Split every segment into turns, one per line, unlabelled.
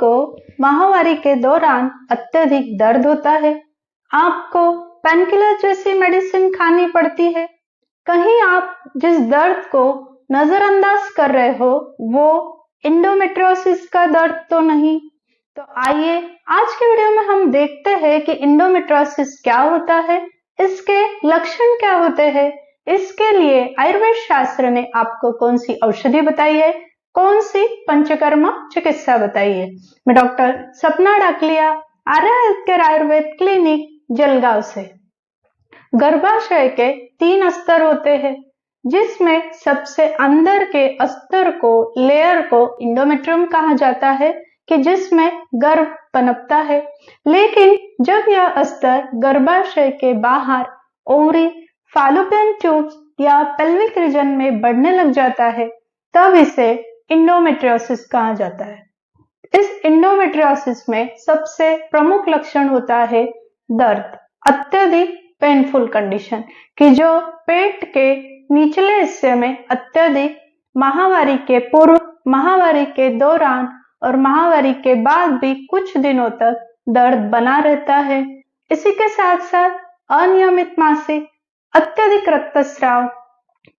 आपको माहवारी के दौरान अत्यधिक दर्द होता है, आपको पेनकिलर जैसी मेडिसिन खानी पड़ती है, कहीं आप जिस दर्द को नजरअंदाज कर रहे हो वो इंडोमेट्रियोसिस का दर्द तो नहीं। तो आइए आज के वीडियो में हम देखते हैं कि इंडोमेट्रियोसिस क्या होता है, इसके लक्षण क्या होते हैं, इसके लिए आयुर्वेद शास्त्र ने आपको कौन सी औषधि बताई है, कौन सी पंचकर्मा चिकित्सा बताई है। मैं doctor Sapna Daklia, Arya health care Ayurveda clinic Jalgaon से। गर्भाशय के 3 स्तर होते हैं, जिसमें सबसे अंदर के स्तर को, लेयर को इंडोमेट्रियम कहा जाता है कि जिसमें गर्भ पनपता है। लेकिन जब यह स्तर गर्भाशय के बाहर ओवरी, फैलोपियन ट्यूब्स या पेल्विक रीजन में बढ़ने लग जाता है, तब इसे इंडोमेट्रियोसिस कहा जाता है। इस इंडोमेट्रियोसिस में सबसे प्रमुख लक्षण होता है दर्द, अत्यधिक पेनफुल कंडीशन, कि जो पेट के निचले हिस्से में अत्यधिक माहवारी के पूर्व, माहवारी के दौरान और माहवारी के बाद भी कुछ दिनों तक दर्द बना रहता है। इसी के साथ साथ अनियमित मासिक, अत्यधिक रक्तस्राव,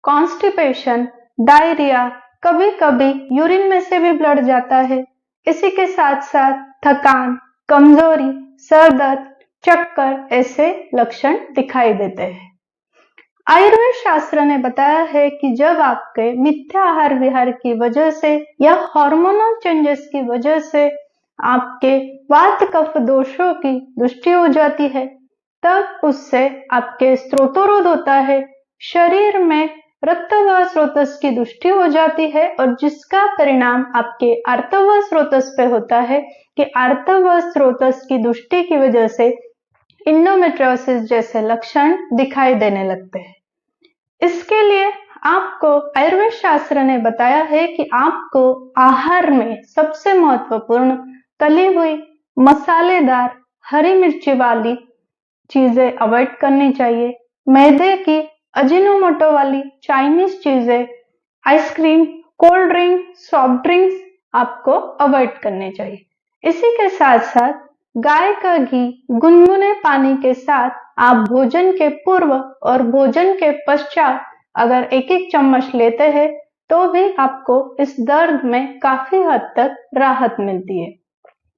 कॉन्स्टिपेशन, डायरिया, कभी कभी यूरिन में से भी ब्लड जाता है। इसी के साथ साथ थकान, कमजोरी, सर दर्द, चक्कर, ऐसे लक्षण दिखाई देते हैं। आयुर्वेद शास्त्र ने बताया है कि जब आपके मिथ्या आहार विहार की वजह से या हार्मोनल चेंजेस की वजह से आपके वात कफ दोषों की दृष्टि हो जाती है, तब उससे आपके स्रोतोरोध होता है, शरीर में रक्तवाह स्रोतस की दृष्टि हो जाती है, और जिसका परिणाम आपके आर्तवाह स्रोतस पे होता है कि आर्तवाह स्रोतस की दृष्टि की वजह से इंडोमेट्रियोसिस जैसे लक्षण दिखाई देने लगते हैं। इसके लिए आपको आयुर्वेद शास्त्र ने बताया है कि आपको आहार में सबसे महत्वपूर्ण तली हुई, मसालेदार, हरी मिर्ची वाली चीजें अवॉइड करनी चाहिए। मैदे की, अजीनोमोटो वाली चाइनीज चीजें, ice cream, cold drink, soft drinks आपको अवॉइड करने चाहिए। इसी के साथ साथ गाय का घी गुनगुने पानी के साथ आप भोजन के पूर्व और भोजन के पश्चात अगर 1-1 चम्मच लेते हैं तो भी आपको इस दर्द में काफी हद तक राहत मिलती है।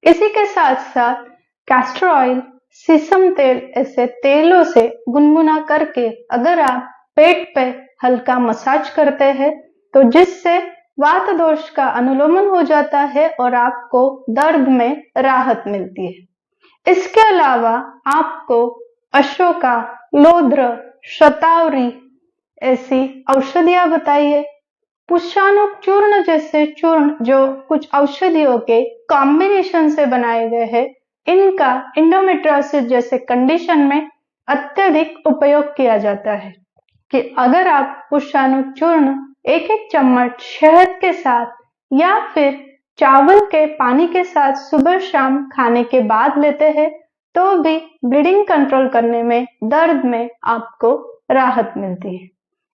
इसी के साथ साथ कैस्टर ऑयल, सीसम तेल, ऐसे तेलों से गुनगुना करके अगर आप पेट पे हल्का मसाज करते हैं तो जिससे वात दोष का अनुलोमन हो जाता है और आपको दर्द में राहत मिलती है। इसके अलावा आपको अशोका, लोद्र, शतावरी ऐसी औषधियां बताई है। पुष्पानुक चूर्ण जैसे चूर्ण जो कुछ औषधियों के कॉम्बिनेशन से बनाए गए हैं, इनका इंडोमेट्रियोसिस जैसे कंडीशन में अत्यधिक उपयोग किया जाता है कि अगर आप पुष्पानुक चूर्ण 1-1 चम्मच शहद के साथ या फिर चावल के पानी के साथ सुबह शाम खाने के बाद लेते हैं तो भी ब्लीडिंग कंट्रोल करने में, दर्द में आपको राहत मिलती है।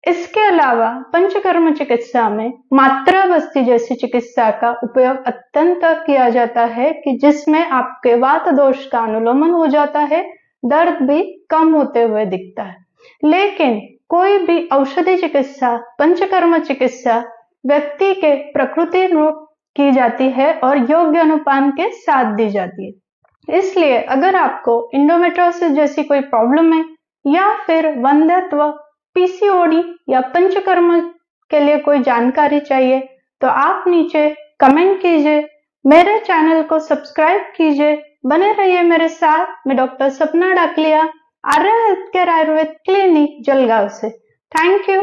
इसके अलावा पंचकर्म चिकित्सा में मात्रा बस्ती जैसी चिकित्सा का उपयोग अत्यंत किया जाता है कि जिसमें आपके वात दोष का अनुलोमन हो जाता है, दर्द भी कम होते हुए दिखता है। लेकिन कोई भी औषधि चिकित्सा, पंचकर्म चिकित्सा व्यक्ति के प्रकृति रूप की जाती है और योग्य अनुपान के साथ दी जाती है। इसलिए अगर आपको इंडोमेट्रियोसिस जैसी कोई प्रॉब्लम है या फिर वंध्यत्व, पीसीओडी या पंचकर्म के लिए कोई जानकारी चाहिए तो आप नीचे कमेंट कीजिए, मेरे चैनल को सब्सक्राइब कीजिए, बने रहिए मेरे साथ। मैं doctor Sapna Daklia, Arya health care Ayurveda clinic Jalgaon से। Thank you.